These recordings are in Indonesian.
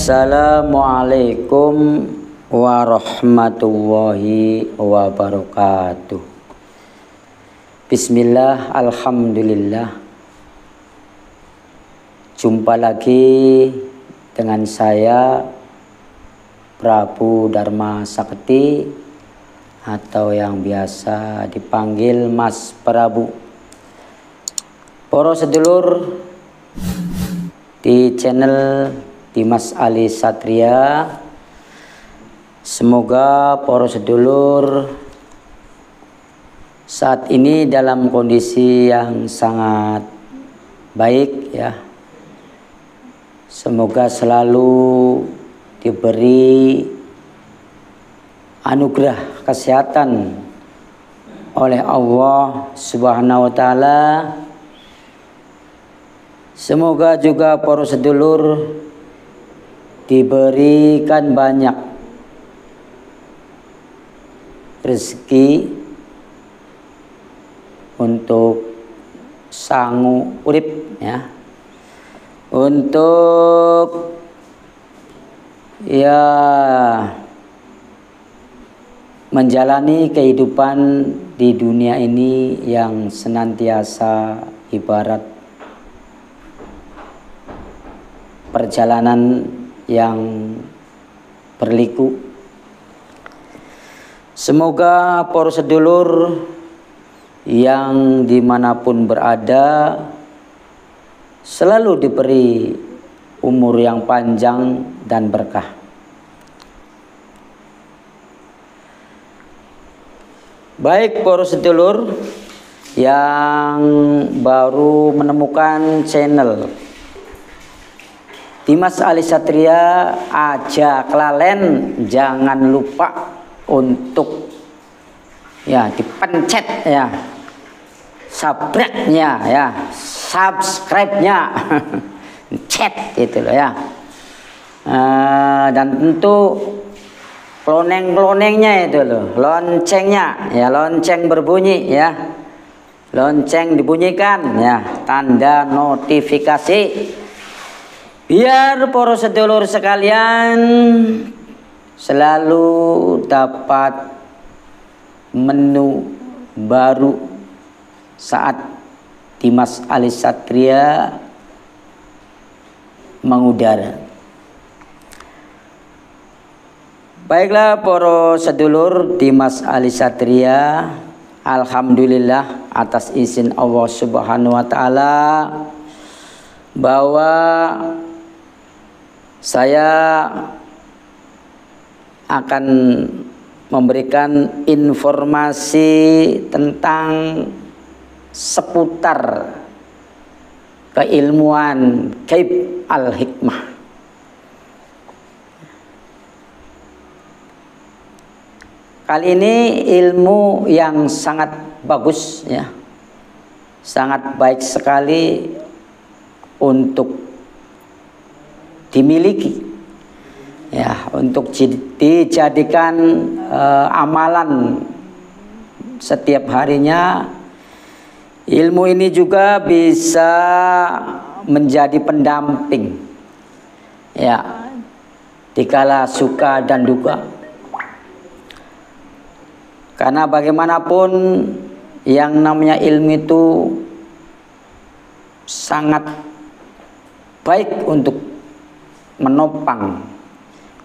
Assalamualaikum warahmatullahi wabarakatuh. Bismillah, alhamdulillah. Jumpa lagi dengan saya Prabu Dharma Sakti atau yang biasa dipanggil Mas Prabu. Para sedulur di channel Dimas Ali Satria, semoga para sedulur saat ini dalam kondisi yang sangat baik ya. Semoga selalu diberi anugerah kesehatan oleh Allah Subhanahu wa taala. Semoga juga para sedulur diberikan banyak rezeki untuk sangu urip ya, untuk ya menjalani kehidupan di dunia ini yang senantiasa ibarat perjalanan yang berliku. Semoga para sedulur yang dimanapun berada selalu diberi umur yang panjang dan berkah. Baik para sedulur yang baru menemukan channel Dimas Ali Satria, aja kelalen, jangan lupa untuk ya dipencet ya subscribe-nya ya, subscribe-nya chat gitu loh ya. Dan tentu kloneng-klonengnya itu loh, loncengnya ya, lonceng berbunyi ya, lonceng dibunyikan ya, tanda notifikasi biar para sedulur sekalian selalu dapat menu baru saat Dimas Ali Satria mengudara. Baiklah para sedulur Dimas Ali Satria, alhamdulillah atas izin Allah Subhanahu wa taala bahwa saya akan memberikan informasi tentang seputar keilmuan gaib al-hikmah. Kali ini ilmu yang sangat bagus ya, sangat baik sekali untuk dimiliki ya, untuk dijadikan amalan setiap harinya. Ilmu ini juga bisa menjadi pendamping ya dikala suka dan duka, karena bagaimanapun yang namanya ilmu itu sangat baik untuk menopang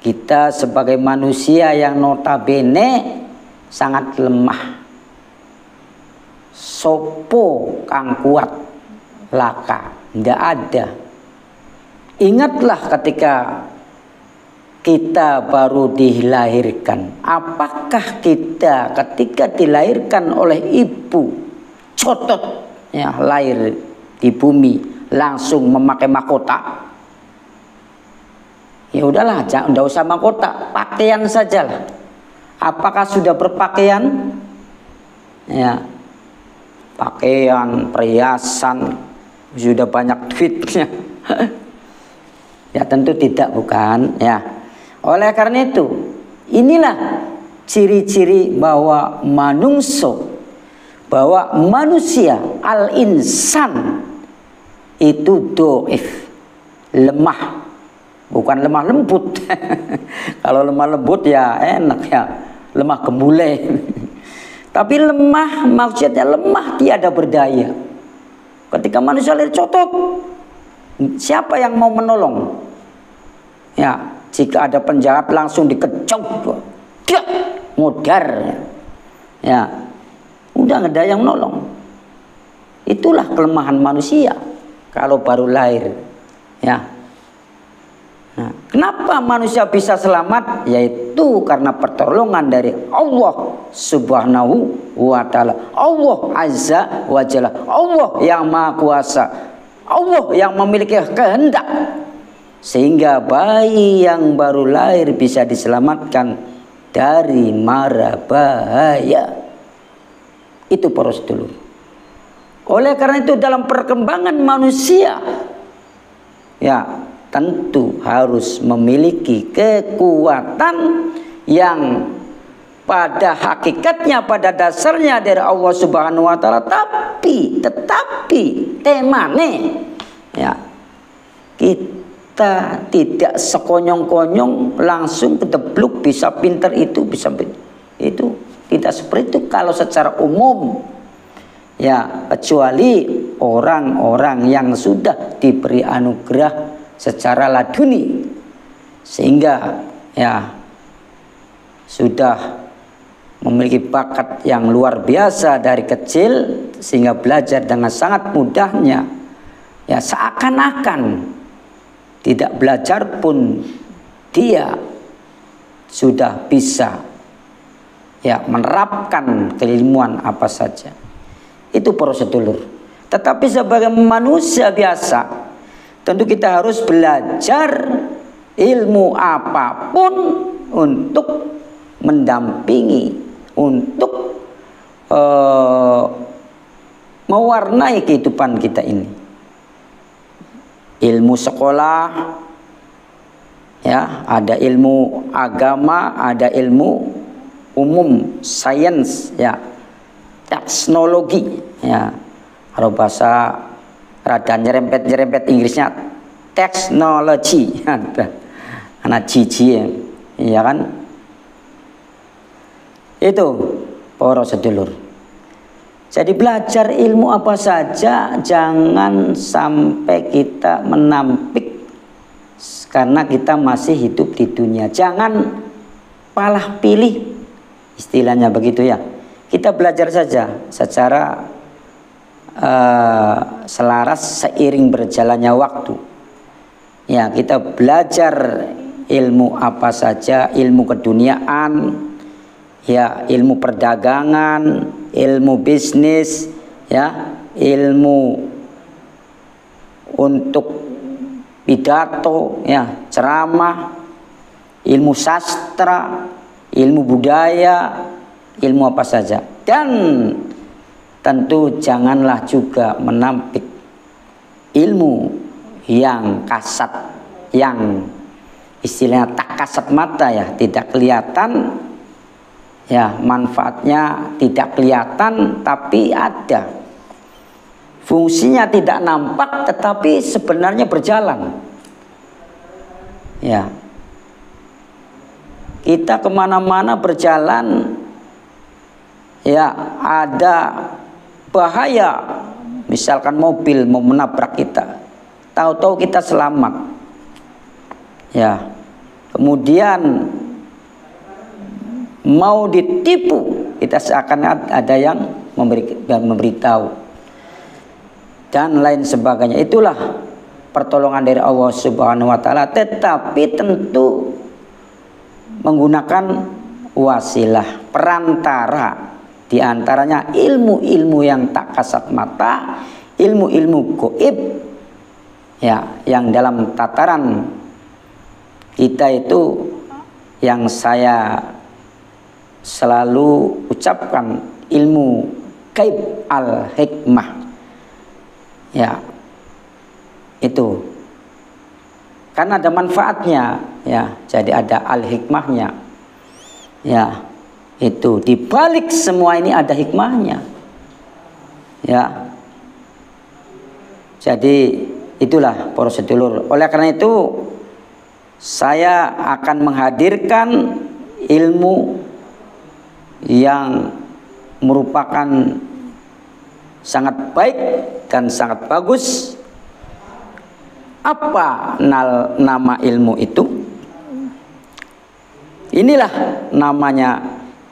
kita sebagai manusia yang notabene sangat lemah. Sopo kang kuat laka, ndak ada. Ingatlah ketika kita baru dilahirkan, apakah kita ketika dilahirkan oleh ibu cotot ya, lahir di bumi langsung memakai mahkota? Ya udahlah, jangan usah mahkota, pakaian sajalah. Apakah sudah berpakaian? Ya, pakaian, perhiasan, sudah banyak duitnya. Ya tentu tidak, bukan ya. Oleh karena itu, inilah ciri-ciri bahwa manusia al-insan itu doif, lemah bukan lemah lembut. Kalau lemah lembut ya enak ya, lemah gembule. Tapi lemah maksudnya lemah tiada berdaya. Ketika manusia lahir cotot, siapa yang mau menolong? Ya, jika ada penjahat langsung dikecok, dia modar. Ya, udah nggak ada yang menolong. Itulah kelemahan manusia kalau baru lahir. Ya. Nah, kenapa manusia bisa selamat? Yaitu karena pertolongan dari Allah Subhanahu wa Ta'ala. Allah Azza wa Jalla. Allah yang Maha Kuasa. Allah yang memiliki kehendak. Sehingga bayi yang baru lahir bisa diselamatkan dari mara bahaya. Itu para sedulur. Oleh karena itu dalam perkembangan manusia, ya tentu harus memiliki kekuatan yang pada hakikatnya, pada dasarnya dari Allah Subhanahu wa Ta'ala. Tetapi temane, ya kita tidak sekonyong-konyong langsung kedebluk bisa pinter itu, bisa itu tidak seperti itu kalau secara umum. Ya, kecuali orang-orang yang sudah diberi anugerah secara laduni, sehingga ya sudah memiliki bakat yang luar biasa dari kecil, sehingga belajar dengan sangat mudahnya. Ya, seakan-akan tidak belajar pun dia sudah bisa ya menerapkan keilmuan apa saja. Itu para sedulur. Tetapi sebagai manusia biasa, tentu kita harus belajar ilmu apapun untuk mendampingi, untuk mewarnai kehidupan kita ini. Ilmu sekolah, ya, ada ilmu agama, ada ilmu umum, sains, ya, teknologi, ya. Kalau bahasa rada nyerempet Inggrisnya teknologi, anak cici, ya kan? Itu para sedulur. Jadi belajar ilmu apa saja, jangan sampai kita menampik karena kita masih hidup di dunia. Jangan palah pilih, istilahnya begitu ya. Kita belajar saja secara selaras seiring berjalannya waktu. Ya, kita belajar ilmu apa saja, ilmu keduniaan, ya, ilmu perdagangan, ilmu bisnis, ya, ilmu untuk pidato, ya, ceramah, ilmu sastra, ilmu budaya, ilmu apa saja. Dan tentu janganlah juga menampik ilmu yang kasat, yang istilahnya tak kasat mata, ya, tidak kelihatan, ya, manfaatnya tidak kelihatan tapi ada, fungsinya tidak nampak tetapi sebenarnya berjalan. Ya, kita kemana-mana berjalan, ya, ada bahaya, misalkan mobil mau menabrak kita, tahu-tahu kita selamat, ya, kemudian mau ditipu, kita seakan ada yang memberitahu dan lain sebagainya. Itulah pertolongan dari Allah Subhanahu wa Ta'ala, tetapi tentu menggunakan wasilah, perantara, diantaranya ilmu-ilmu yang tak kasat mata, ilmu-ilmu goib, ya, yang dalam tataran kita itu yang saya selalu ucapkan ilmu gaib al-hikmah, ya, itu karena ada manfaatnya, ya, jadi ada al-hikmahnya, ya, itu dibalik semua ini ada hikmahnya, ya. Jadi itulah para sedulur. Oleh karena itu saya akan menghadirkan ilmu yang merupakan sangat baik dan sangat bagus. Apa nama ilmu itu? Inilah namanya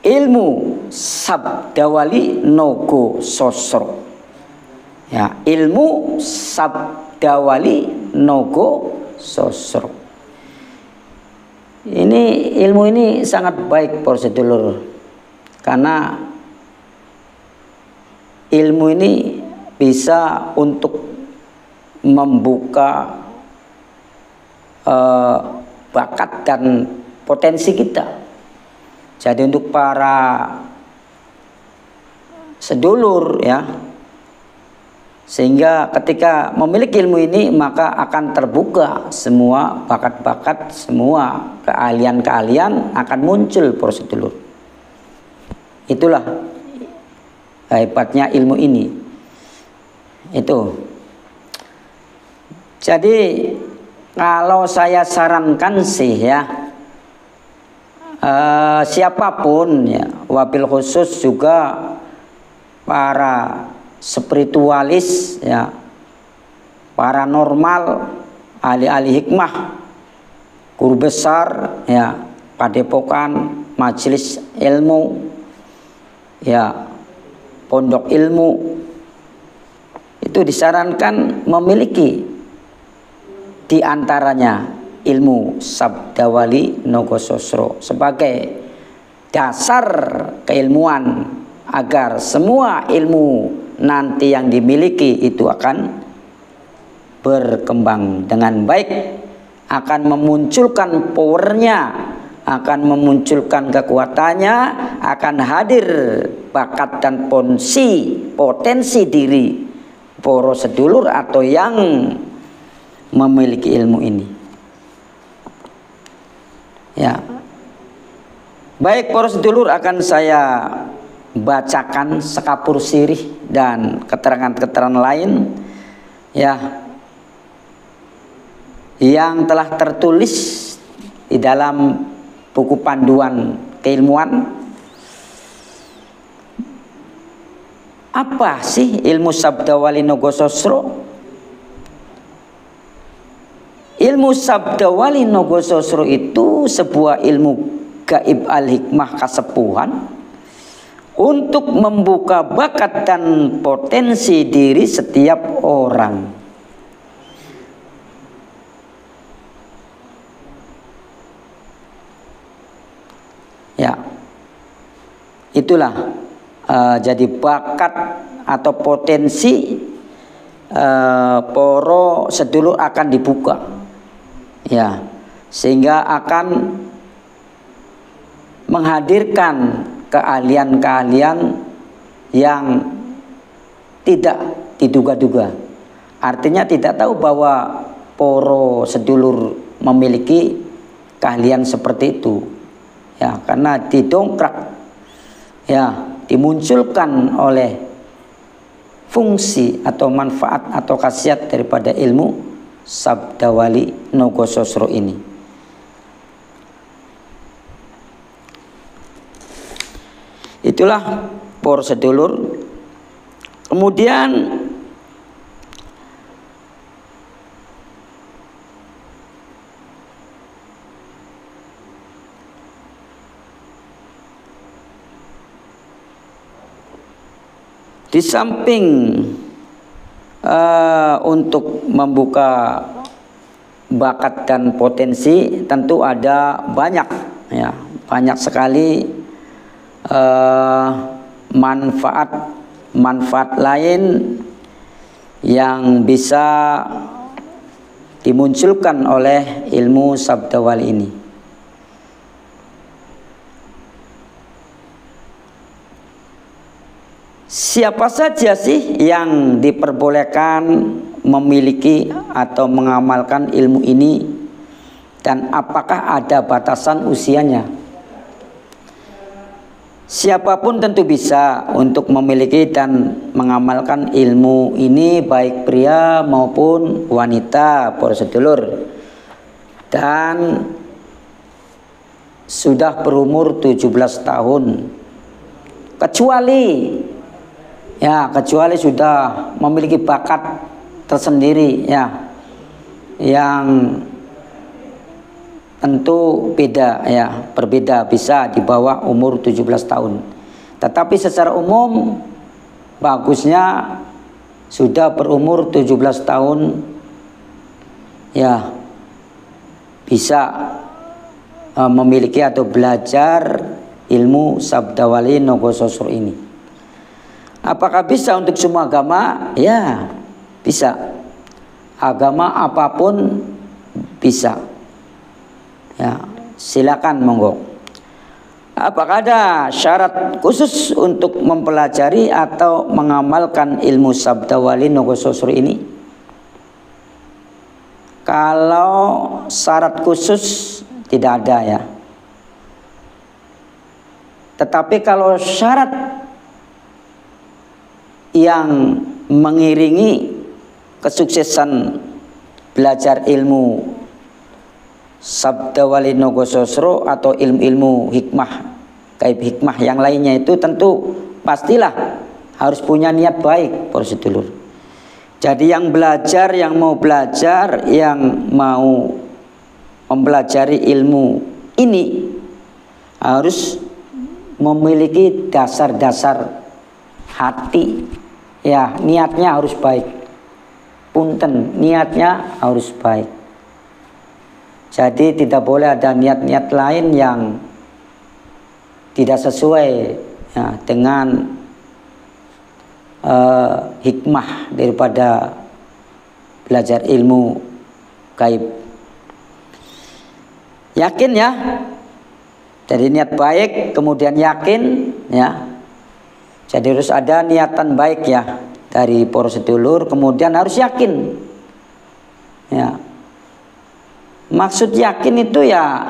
ilmu Sabdawali Nogo Sosro. Ya, ilmu Sabdawali Nogo Sosro. Ilmu ini sangat baik para sedulur, karena ilmu ini bisa untuk membuka bakat dan potensi kita. Jadi untuk para sedulur ya, sehingga ketika memiliki ilmu ini maka akan terbuka semua bakat-bakat, semua keahlian-keahlian akan muncul para sedulur. Itulah hebatnya ilmu ini. Itu. Jadi kalau saya sarankan sih ya, siapapun ya, wabil khusus juga para spiritualis ya, paranormal, ahli-ahli hikmah, guru besar ya, padepokan, majelis ilmu ya, pondok ilmu, itu disarankan memiliki di antaranya ilmu Sabdawali Nogo Sosro sebagai dasar keilmuan, agar semua ilmu nanti yang dimiliki itu akan berkembang dengan baik, akan memunculkan powernya, akan memunculkan kekuatannya, akan hadir bakat dan potensi diri para sedulur atau yang memiliki ilmu ini. Ya, baik para sedulur, akan saya bacakan sekapur sirih dan keterangan-keterangan lain ya, yang telah tertulis di dalam buku panduan keilmuan. Apa sih ilmu Sabdawali Nogo Sosro? Ilmu Sabdawali Nogo Sosro itu sebuah ilmu gaib al-hikmah kasepuhan untuk membuka bakat dan potensi diri setiap orang. Ya, itulah jadi bakat atau potensi poro sedulur akan dibuka. Ya, sehingga akan menghadirkan keahlian-keahlian yang tidak diduga-duga. Artinya tidak tahu bahwa poro sedulur memiliki keahlian seperti itu. Ya, karena didongkrak, ya, dimunculkan oleh fungsi atau manfaat atau khasiat daripada ilmu Sabdawali Nogo Sosro ini. Itulah para sedulur. Kemudian di samping untuk membuka bakat dan potensi, tentu ada banyak ya, banyak sekali manfaat lain yang bisa dimunculkan oleh ilmu Sabdawali ini. Siapa saja sih yang diperbolehkan memiliki atau mengamalkan ilmu ini, dan apakah ada batasan usianya? Siapapun tentu bisa untuk memiliki dan mengamalkan ilmu ini, baik pria maupun wanita, para sedulur. dan sudah berumur 17 tahun, kecuali sudah memiliki bakat tersendiri ya, yang tentu beda ya, berbeda, bisa di bawah umur 17 tahun. Tetapi secara umum bagusnya sudah berumur 17 tahun ya, bisa memiliki atau belajar ilmu Sabdawali Nogososro ini. Apakah bisa untuk semua agama? Ya, bisa. Agama apapun bisa. Ya, silakan monggo. Apakah ada syarat khusus untuk mempelajari atau mengamalkan ilmu Sabdawali Nogososro ini? Kalau syarat khusus tidak ada ya. Tetapi kalau syarat yang mengiringi kesuksesan belajar ilmu Sabdawali Nogososro atau ilmu-ilmu hikmah, gaib hikmah yang lainnya, itu tentu pastilah harus punya niat baik, para sedulur. Jadi yang belajar, yang mau belajar, yang mau mempelajari ilmu ini harus memiliki dasar-dasar hati ya, niatnya harus baik. Punten, niatnya harus baik. Jadi tidak boleh ada niat-niat lain yang tidak sesuai ya, dengan hikmah daripada belajar ilmu gaib. Yakin ya, jadi niat baik kemudian yakin ya. Jadi harus ada niatan baik ya dari para sedulur, kemudian harus yakin ya. Maksud yakin itu ya,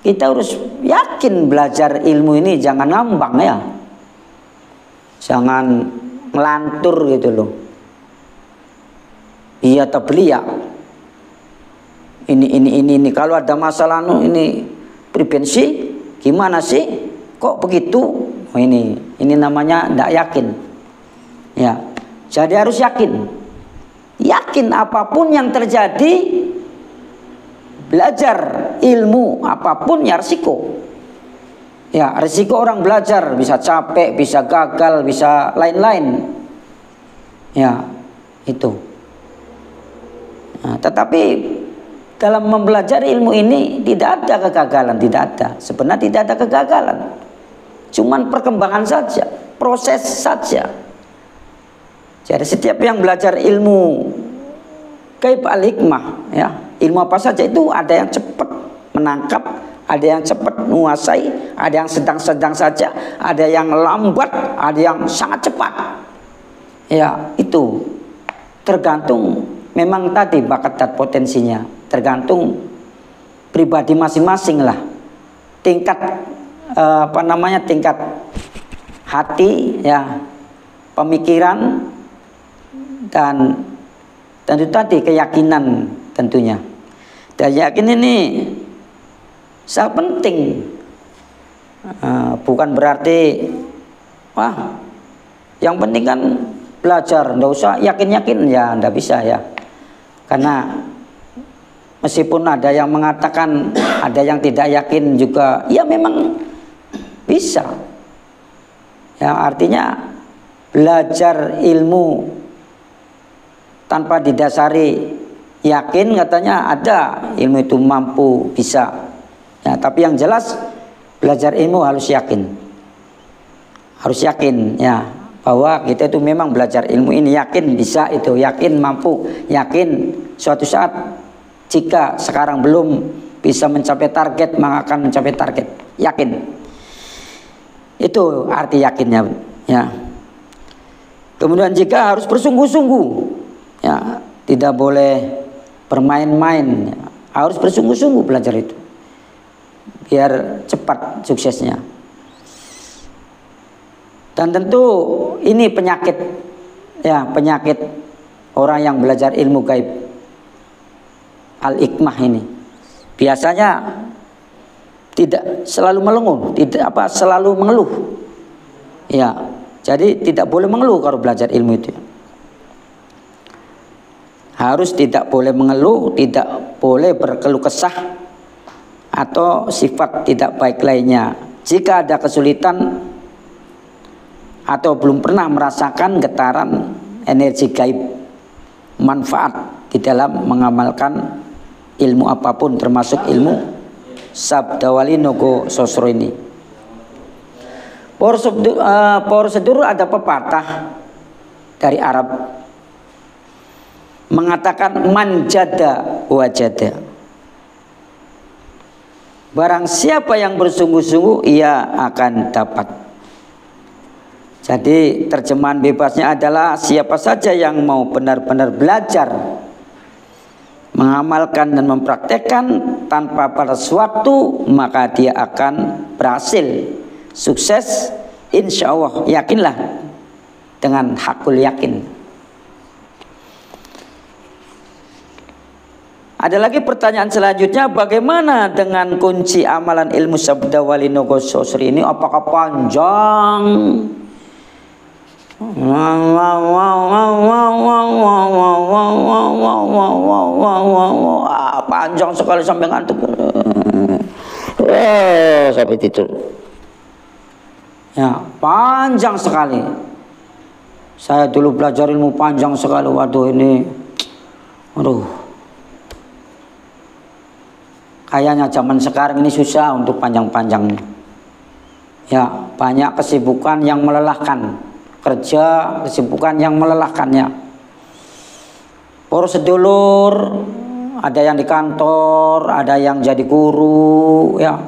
kita harus yakin belajar ilmu ini, jangan ngambang ya, jangan ngelantur gitu loh. Iya tabli ya, ini kalau ada masalah ini pribensi gimana sih, kok begitu, oh, ini namanya tidak yakin ya. Jadi harus yakin apapun yang terjadi, belajar ilmu apapun ya resiko ya, resiko orang belajar, bisa capek, bisa gagal, bisa lain-lain ya itu. Nah, tetapi dalam mempelajari ilmu ini tidak ada kegagalan, tidak ada. Sebenarnya tidak ada kegagalan. Cuman perkembangan saja, proses saja. Jadi setiap yang belajar ilmu gaib al-hikmah ya, ilmu apa saja itu, ada yang cepat menangkap, ada yang cepat menguasai, ada yang sedang-sedang saja, ada yang lambat, ada yang sangat cepat. Ya, itu tergantung memang tadi bakat dan potensinya, tergantung pribadi masing-masing lah. Tingkat tingkat hati ya, pemikiran, dan tentu tadi keyakinan tentunya. Dan yakin ini sangat penting. Bukan berarti wah yang penting kan belajar, nggak usah yakin-yakin ya, nggak bisa ya. Karena meskipun ada yang mengatakan, ada yang tidak yakin juga, ya memang bisa. Ya artinya belajar ilmu tanpa didasari yakin, katanya ada ilmu itu mampu bisa. Ya, tapi yang jelas belajar ilmu harus yakin ya, bahwa kita itu memang belajar ilmu ini yakin bisa, itu yakin mampu, yakin suatu saat jika sekarang belum bisa mencapai target maka akan mencapai target, yakin. Itu arti yakinnya ya. Kemudian jika harus bersungguh-sungguh ya, tidak boleh bermain-main ya. Harus bersungguh-sungguh belajar itu biar cepat suksesnya. Dan tentu ini penyakit ya, penyakit orang yang belajar ilmu gaib. al-hikmah ini. Biasanya tidak selalu melenguh, selalu mengeluh. Ya, jadi tidak boleh mengeluh kalau belajar ilmu itu. Harus tidak boleh mengeluh, tidak boleh berkeluh kesah atau sifat tidak baik lainnya. Jika ada kesulitan atau belum pernah merasakan getaran energi gaib manfaat di dalam mengamalkan ilmu apapun, termasuk ilmu Sabda Wali Nogo Sosro ini. Prosedur ada pepatah dari Arab mengatakan manjada wajada. Barang siapa yang bersungguh-sungguh ia akan dapat. Jadi terjemahan bebasnya adalah siapa saja yang mau benar-benar belajar, mengamalkan dan mempraktekkan tanpa batas waktu, maka dia akan berhasil, sukses, insya Allah. Yakinlah dengan hakul yakin. Ada lagi pertanyaan selanjutnya, bagaimana dengan kunci amalan ilmu Sabda Wali Nogo Sosro ini? Apakah panjang? Panjang sekali sampai ngantuk. Sampai tidur. Ya, panjang sekali. Saya dulu belajar ilmu panjang sekali. Waduh ini, kayaknya zaman sekarang ini susah untuk panjang-panjang. Ya, banyak kesibukan yang melelahkan, kerja, kesibukan yang melelahkannya. Para sedulur, ada yang di kantor, ada yang jadi guru, ya,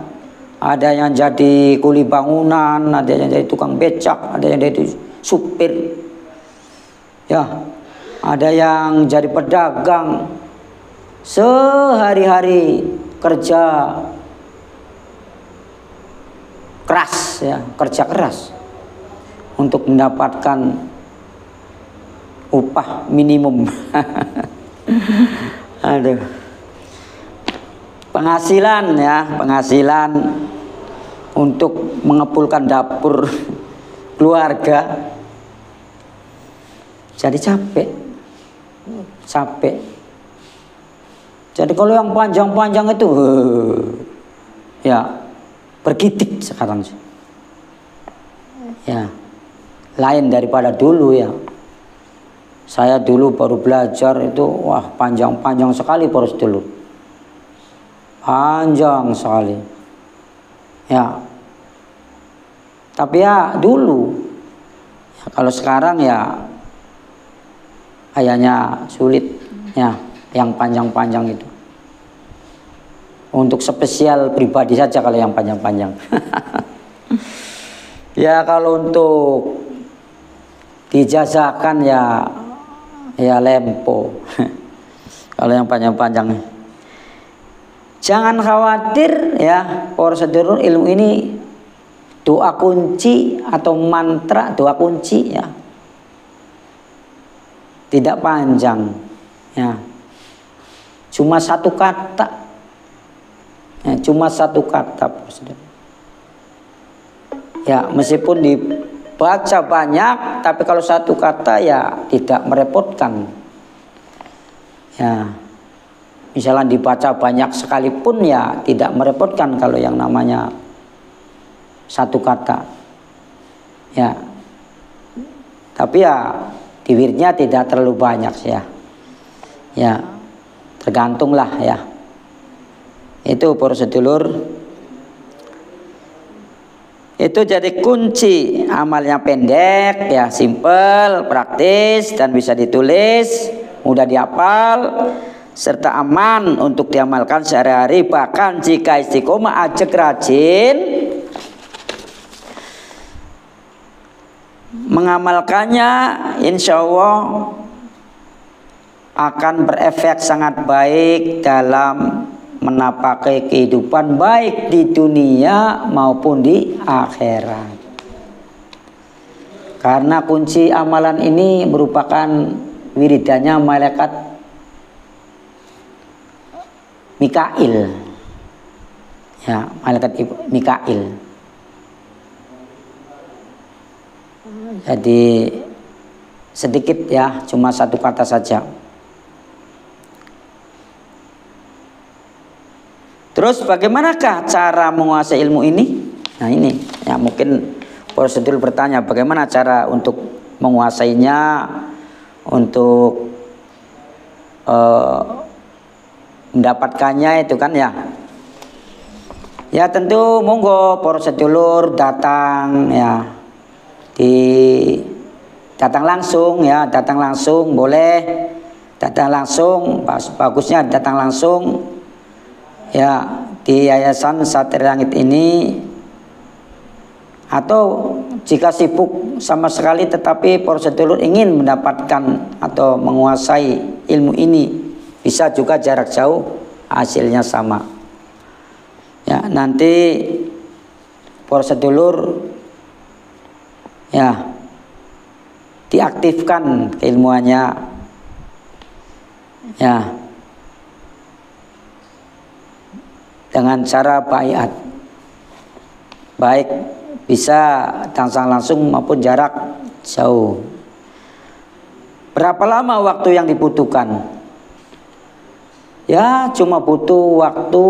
ada yang jadi kuli bangunan, ada yang jadi tukang becak, ada yang jadi supir, ya, ada yang jadi pedagang. Sehari-hari kerja keras, ya, kerja keras untuk mendapatkan upah minimum. Aduh, penghasilan, ya, penghasilan untuk mengepulkan dapur keluarga. Jadi capek. Jadi kalau yang panjang-panjang itu, ya, bergidik sekarang. Ya, lain daripada dulu, ya. Saya dulu baru belajar itu, wah, panjang-panjang sekali terus dulu. Panjang sekali. Ya. Tapi ya dulu. Ya, kalau sekarang ya kayaknya sulit, ya, yang panjang-panjang itu. Untuk spesial pribadi saja kalau yang panjang-panjang. Ya, kalau untuk dijazakan ya lempo. Kalau yang panjang-panjang. Jangan khawatir, ya, prosedur ilmu ini doa kunci atau mantra doa kunci, ya. Tidak panjang, ya. Cuma satu kata. Ya, cuma satu kata. Ya, meskipun dibaca banyak, tapi kalau satu kata ya tidak merepotkan. Ya, misalnya dibaca banyak sekalipun ya tidak merepotkan kalau yang namanya satu kata. Ya, tapi ya di wiridnya tidak terlalu banyak, ya. Ya, tergantunglah, ya. Itu para sedulur. Itu jadi kunci amalnya pendek, ya, simple, praktis, dan bisa ditulis, mudah dihafal, serta aman untuk diamalkan sehari-hari. Bahkan jika istiqomah ajak rajin mengamalkannya, insya Allah akan berefek sangat baik dalam menapaki kehidupan baik di dunia maupun di akhirat. Karena kunci amalan ini merupakan wiridannya malaikat Mikail. Ya, malaikat Mikail. Jadi sedikit ya, cuma satu kata saja. Terus bagaimanakah cara menguasai ilmu ini? Nah ini ya, mungkin prosedur bertanya bagaimana cara untuk menguasainya, untuk mendapatkannya itu kan ya. Ya tentu monggo para sedulur datang ya, datang langsung ya, datang langsung boleh, datang langsung, bagusnya datang langsung ya di Yayasan Satria Langit ini. Atau jika sibuk sama sekali tetapi para sedulur ingin mendapatkan atau menguasai ilmu ini, bisa juga jarak jauh, hasilnya sama. Ya, nanti para sedulur ya diaktifkan keilmuannya ya dengan cara baiat, baik bisa langsung maupun jarak jauh. Berapa lama waktu yang dibutuhkan? Ya cuma butuh waktu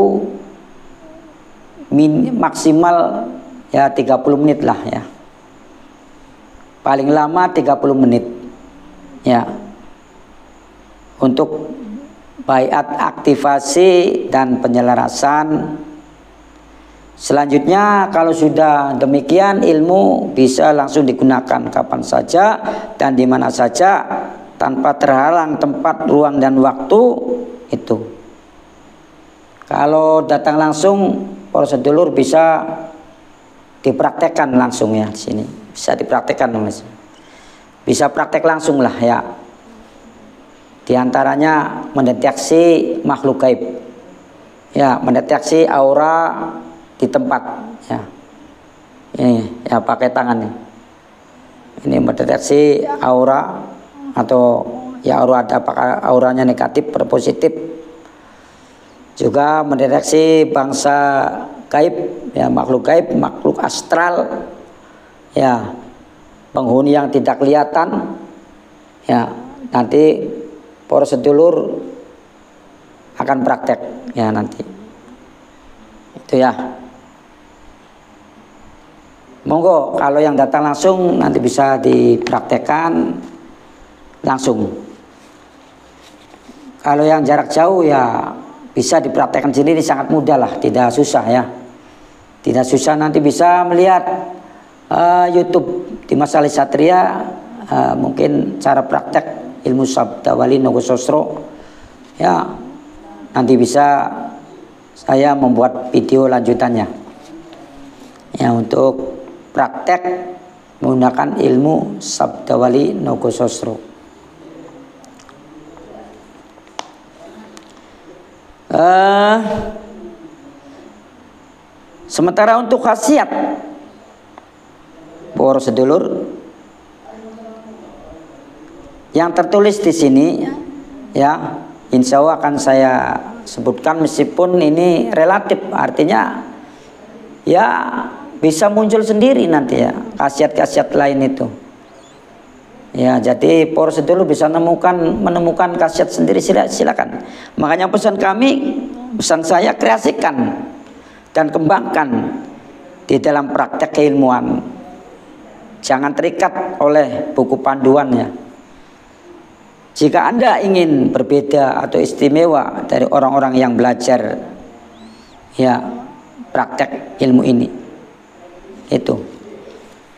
maksimal ya 30 menit lah ya. Paling lama 30 menit ya. Untuk baiat, aktivasi dan penyelarasan. Selanjutnya kalau sudah demikian, ilmu bisa langsung digunakan kapan saja dan di mana saja tanpa terhalang tempat, ruang dan waktu itu. Kalau datang langsung, para sedulur bisa dipraktekkan langsung ya di sini. Bisa dipraktekkan Mas. Bisa praktek langsung lah ya. Di antaranya mendeteksi makhluk gaib. Ya, mendeteksi aura di tempat ya. Ini ya pakai tangan nih. Ini mendeteksi aura atau ya aura ada apakah auranya negatif atau positif. Juga mendeteksi bangsa gaib ya, makhluk gaib, makhluk astral ya, penghuni yang tidak kelihatan ya. Nanti para sedulur akan praktek ya nanti itu ya. Monggo kalau yang datang langsung nanti bisa dipraktekkan langsung. Kalau yang jarak jauh ya bisa dipraktekkan sendiri, sangat mudah lah, tidak susah ya. Tidak susah, nanti bisa melihat YouTube di Mas Ali Satria, mungkin cara praktek ilmu Sabda Wali Nogososro ya. Nanti bisa saya membuat video lanjutannya ya untuk praktek menggunakan ilmu Sabda Wali Nogososro. Sementara untuk khasiat para sedulur yang tertulis di sini ya, insya Allah akan saya sebutkan meskipun ini relatif, artinya ya bisa muncul sendiri nanti ya khasiat-khasiat lain itu ya. Jadi para sedulur bisa menemukan khasiat sendiri, silakan. Makanya pesan saya, kreasikan dan kembangkan di dalam praktek keilmuan. Jangan terikat oleh buku panduannya. Jika Anda ingin berbeda atau istimewa dari orang-orang yang belajar ya praktek ilmu ini, itu.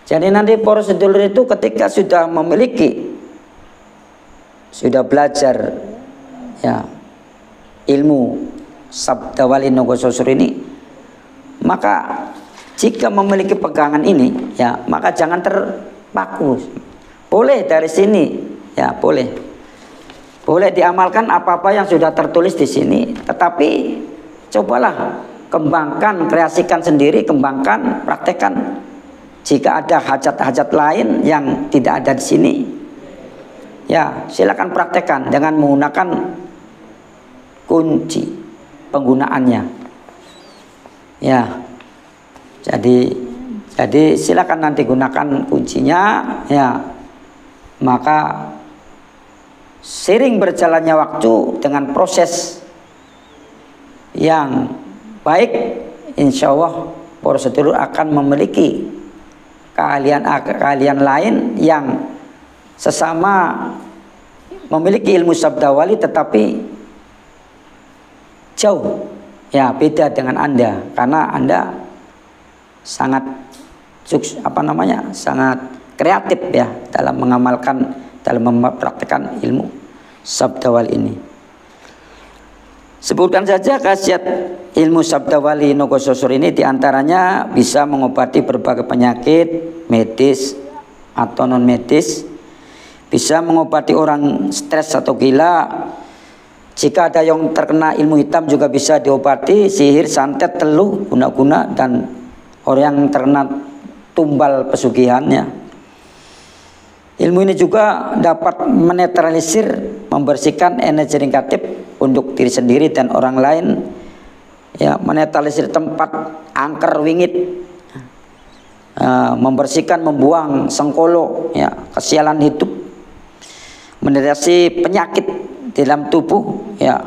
Jadi nanti para sedulur itu ketika sudah belajar ya ilmu Sabda Wali Nogososro ini, maka jika memiliki pegangan ini ya, maka jangan terpaku. Boleh dari sini ya, boleh diamalkan apa-apa yang sudah tertulis di sini, tetapi cobalah kembangkan, kreasikan sendiri, kembangkan, praktekkan. Jika ada hajat-hajat lain yang tidak ada di sini, ya silakan praktekkan dengan menggunakan kunci penggunaannya. Ya. Jadi silakan nanti gunakan kuncinya ya. Maka seiring berjalannya waktu dengan proses yang baik, insya Allah para sedulur akan memiliki keahlian lain yang sesama memiliki ilmu sabdawali tetapi jauh ya, beda dengan Anda, karena Anda sangat sangat kreatif ya dalam mengamalkan, dalam mempraktikkan ilmu sabdawali ini. Sebutkan saja khasiat ilmu sabdawali Nogososor ini, diantaranya bisa mengobati berbagai penyakit medis atau non medis, bisa mengobati orang stres atau gila. Jika ada yang terkena ilmu hitam juga bisa diobati, sihir, santet, teluh, guna-guna, dan orang yang terkena tumbal pesugihannya. Ilmu ini juga dapat menetralisir, membersihkan energi negatif untuk diri sendiri dan orang lain. Ya, menetralisir tempat angker wingit, membersihkan, membuang sengkolo, ya, kesialan hidup, mendeteksi penyakit dalam tubuh, ya,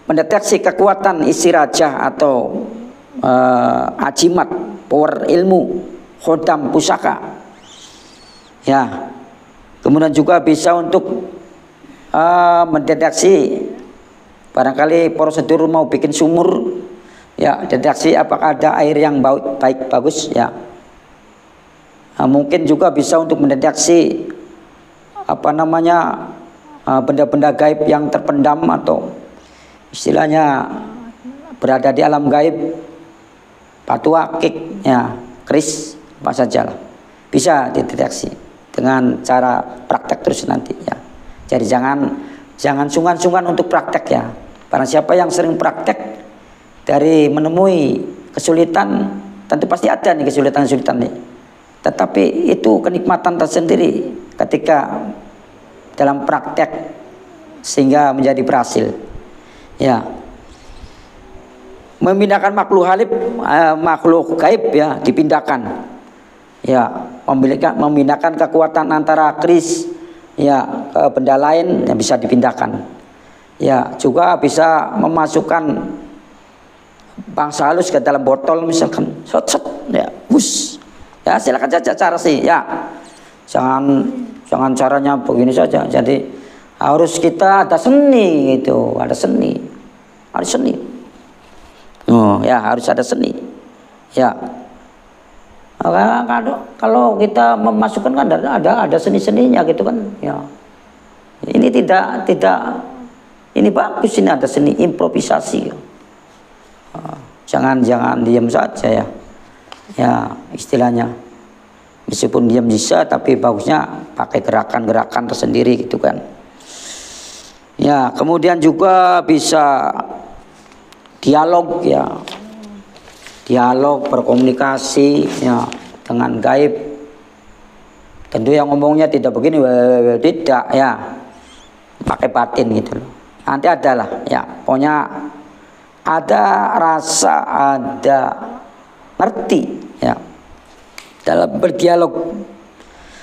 mendeteksi kekuatan isi raja atau ajimat, power ilmu, khodam, pusaka. Ya, kemudian juga bisa untuk mendeteksi, barangkali prosedur mau bikin sumur, ya, deteksi apakah ada air yang baik bagus, ya. Mungkin juga bisa untuk mendeteksi benda-benda gaib yang terpendam atau istilahnya berada di alam gaib, batu akik, ya, keris, apa saja lah, bisa dideteksi dengan cara praktek terus nanti, ya. Jadi jangan sungkan-sungkan untuk praktek, ya. Barang siapa yang sering praktek dari menemui kesulitan, tentu pasti ada nih kesulitan-kesulitan nih. Tetapi itu kenikmatan tersendiri ketika dalam praktek sehingga menjadi berhasil. Ya. Memindahkan makhluk gaib, ya, dipindahkan. Ya, memindahkan kekuatan antara keris, ya, ke benda lain yang bisa dipindahkan. Ya, juga bisa memasukkan bangsa halus ke dalam botol misalkan, ya, bus. Ya, silakan saja cara sih, ya. Jangan caranya begini saja. Jadi harus kita ada seni gitu, ada seni. Harus seni. Oh, ya, harus ada seni. Ya. Kalau kita memasukkan kan ada seni-seninya gitu kan, ya. Ini tidak ini bagus, ini ada seni improvisasi. Jangan diam saja, ya. Ya, istilahnya meskipun diam bisa, tapi bagusnya pakai gerakan-gerakan tersendiri gitu kan. Ya, kemudian juga bisa dialog, ya. Dialog, berkomunikasi, ya, dengan gaib. Tentu yang ngomongnya tidak begini, tidak, ya. Pakai batin gitu loh. Nanti adalah, ya, pokoknya ada rasa, ada ngerti, ya, dalam berdialog.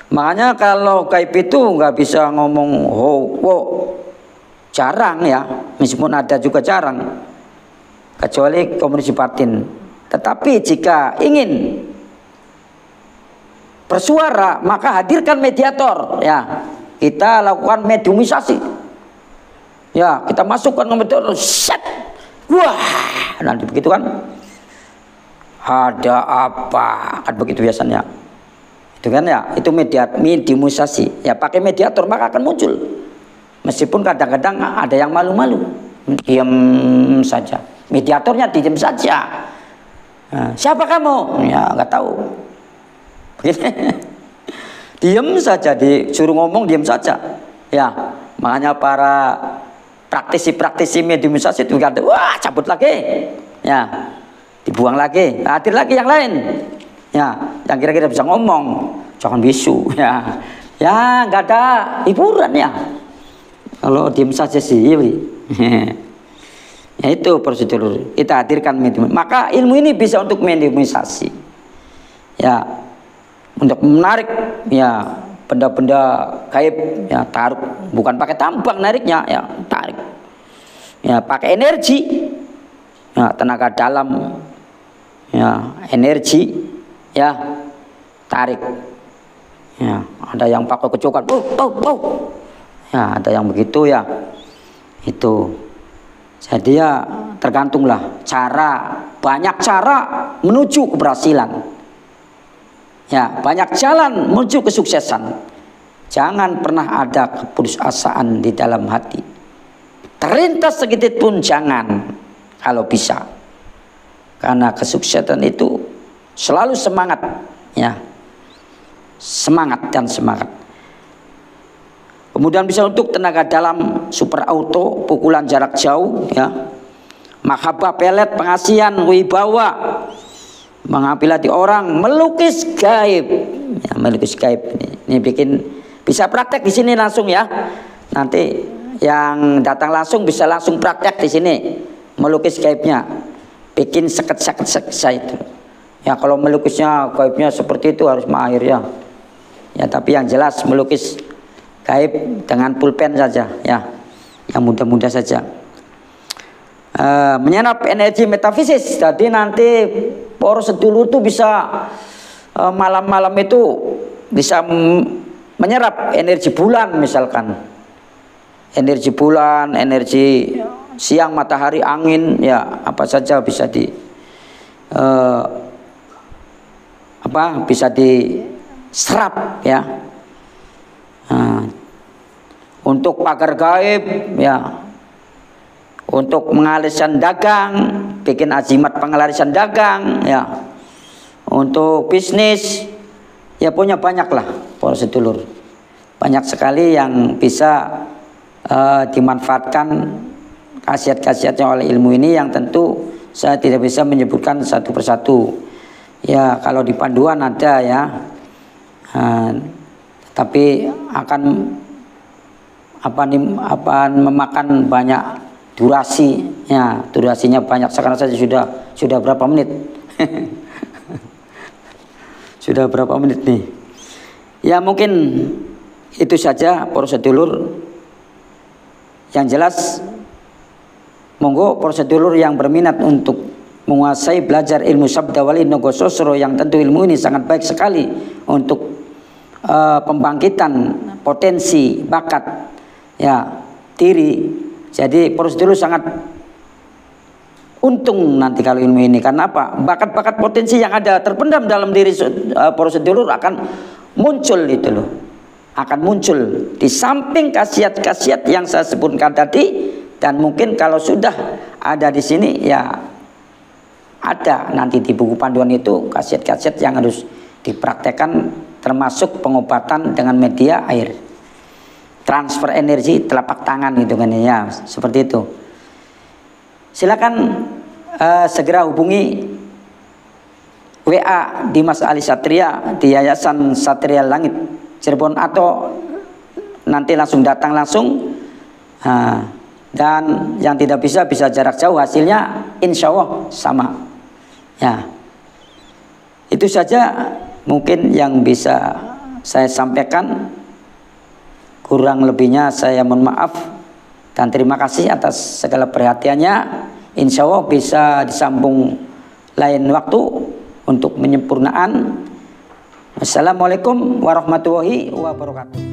Makanya kalau gaib itu nggak bisa ngomong ho, jarang, ya, meskipun ada juga jarang, kecuali komunikasi batin. Tetapi jika ingin bersuara, maka hadirkan mediator, ya. Kita lakukan mediumisasi, ya, kita masukkan ke mediator, set, wah, nanti begitu kan, ada apa, kan begitu biasanya, itu kan, ya, itu mediumisasi, ya, pakai mediator maka akan muncul, meskipun kadang-kadang ada yang malu-malu, diam saja, mediatornya diam saja. Nah, siapa kamu? Ya, nggak tahu. Diam saja, disuruh ngomong diam saja. Ya, makanya para praktisi mediumisasi itu kata, wah, cabut lagi. Ya, dibuang lagi. Hadir lagi yang lain. Ya, yang kira-kira bisa ngomong. Jangan bisu, ya. Ya, nggak ada hiburan, ya. Kalau diam saja sih. Ya itu prosedur kita hadirkan medium. Maka ilmu ini bisa untuk mediumisasi, ya, untuk menarik ya benda-benda gaib, ya taruh, bukan pakai tambang nariknya, ya tarik, ya pakai energi, ya tenaga dalam, ya energi, ya tarik, ya ada yang pakai kecokan, ya ada yang begitu ya itu. Jadi ya tergantunglah cara, banyak cara menuju keberhasilan. Ya, banyak jalan menuju kesuksesan. Jangan pernah ada keputusasaan di dalam hati. Terlintas sedikit pun jangan, kalau bisa. Karena kesuksesan itu selalu semangat, ya. Semangat dan semangat. Kemudian bisa untuk tenaga dalam, super auto, pukulan jarak jauh, ya, mahabbah, pelet, pengasihan, wibawa, mengambil hati orang, melukis gaib, ya, melukis gaib ini bikin, bisa praktek di sini langsung ya. Nanti yang datang langsung bisa langsung praktek di sini, melukis gaibnya, bikin seket-seket itu. Ya kalau melukisnya gaibnya seperti itu harus mahir ya. Ya tapi yang jelas melukis gaib dengan pulpen saja ya, yang mudah-mudah saja. Menyerap energi metafisis, jadi nanti poros sedulur itu bisa malam-malam itu bisa menyerap energi bulan, misalkan energi bulan, energi siang, matahari, angin, ya apa saja bisa di bisa diserap ya. Untuk pagar gaib ya, untuk mengalirkan dagang, bikin azimat pengalirisan dagang ya, untuk bisnis ya, punya banyak lah para sedulur, banyak sekali yang bisa dimanfaatkan khasiat-khasiatnya oleh ilmu ini, yang tentu saya tidak bisa menyebutkan satu persatu ya. Kalau di panduan ada ya, tapi akan memakan banyak durasi ya, durasinya banyak. Sekarang saja sudah berapa menit sudah berapa menit nih ya. Mungkin itu saja para sedulur. Yang jelas monggo para sedulur yang berminat untuk menguasai belajar ilmu sabda wali nogo sosro, yang tentu ilmu ini sangat baik sekali untuk pembangkitan potensi bakat ya diri. Jadi prosedur sangat untung nanti kalau ilmu ini. Karena apa? Bakat-bakat potensi yang ada terpendam dalam diri prosedur akan muncul itu loh. Akan muncul di samping khasiat-khasiat yang saya sebutkan tadi. Dan mungkin kalau sudah ada di sini ya ada nanti di buku panduan itu khasiat-khasiat yang harus dipraktekkan, termasuk pengobatan dengan media air, transfer energi telapak tangan gitu kan ya, seperti itu. Silakan segera hubungi WA Dimas Ali Satria di Yayasan Satria Langit Cirebon, atau nanti langsung datang langsung. Dan yang tidak bisa jarak jauh, hasilnya insya Allah sama ya. Itu saja mungkin yang bisa saya sampaikan. Kurang lebihnya saya mohon maaf dan terima kasih atas segala perhatiannya. Insya Allah bisa disambung lain waktu untuk penyempurnaan. Assalamualaikum warahmatullahi wabarakatuh.